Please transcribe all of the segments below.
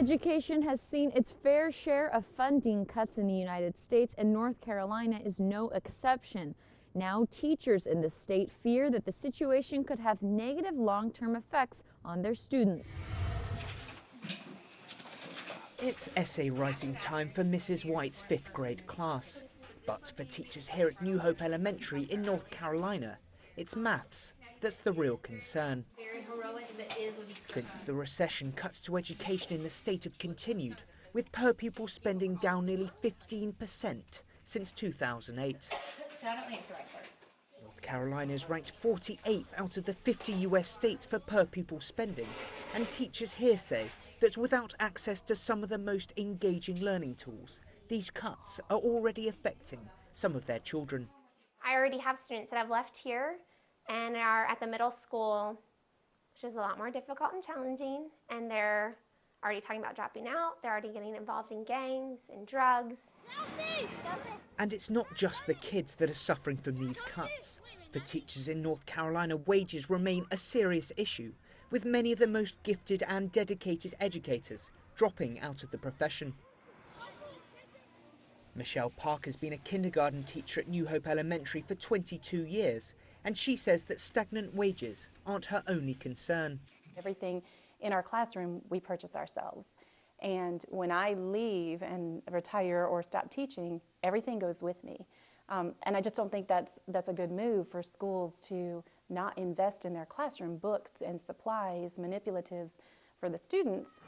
Education has seen its fair share of funding cuts in the United States, and North Carolina is no exception. Now, teachers in the state fear that the situation could have negative long-term effects on their students. It's essay writing time for Mrs. White's 5th grade class. But for teachers here at New Hope Elementary in North Carolina, it's maths that's the real concern. Since the recession, cuts to education in the state have continued, with per pupil spending down nearly 15% since 2008. North Carolina is ranked 48th out of the 50 US states for per pupil spending, and teachers here say that without access to some of the most engaging learning tools, these cuts are already affecting some of their children. I already have students that have left here and are at the middle school, which is a lot more difficult and challenging, and they're already talking about dropping out. They're already getting involved in gangs and drugs. And it's not just the kids that are suffering from these cuts. For teachers in North Carolina, wages remain a serious issue, with many of the most gifted and dedicated educators dropping out of the profession. Michelle Parker's been a kindergarten teacher at New Hope Elementary for 22 years, and she says that stagnant wages aren't her only concern. Everything in our classroom we purchase ourselves, and when I leave and retire or stop teaching, everything goes with me. And I just don't think that's a good move for schools to not invest in their classroom books and supplies, manipulatives for the students.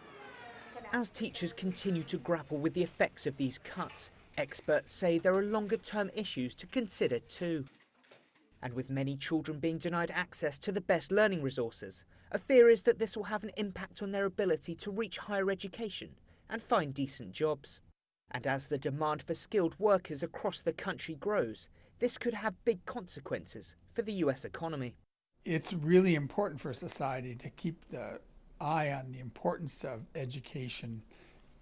As teachers continue to grapple with the effects of these cuts, experts say there are longer-term issues to consider too. And with many children being denied access to the best learning resources, a fear is that this will have an impact on their ability to reach higher education and find decent jobs. And as the demand for skilled workers across the country grows, this could have big consequences for the US economy. It's really important for society to keep the eye on the importance of education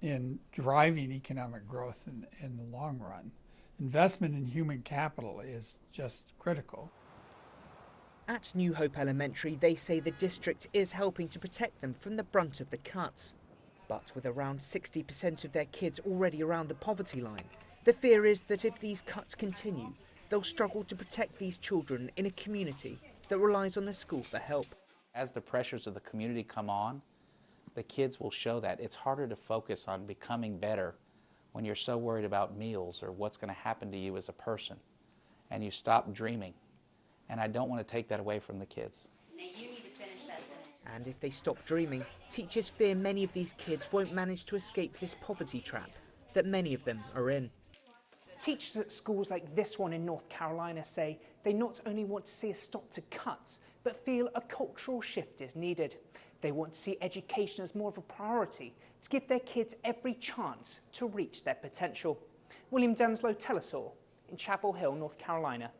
in driving economic growth in the long run. Investment in human capital is just critical. At New Hope Elementary, they say the district is helping to protect them from the brunt of the cuts. But with around 60% of their kids already around the poverty line, the fear is that if these cuts continue, they'll struggle to protect these children in a community that relies on the school for help. As the pressures of the community come on, the kids will show that. It's harder to focus on becoming better when you're so worried about meals or what's going to happen to you as a person, and you stop dreaming. And I don't want to take that away from the kids. Now you need to finish that sentence. And if they stop dreaming, teachers fear many of these kids won't manage to escape this poverty trap that many of them are in. Teachers at schools like this one in North Carolina say they not only want to see a stop to cuts, but feel a cultural shift is needed. They want to see education as more of a priority to give their kids every chance to reach their potential. William Denslow, tell us all in Chapel Hill, North Carolina.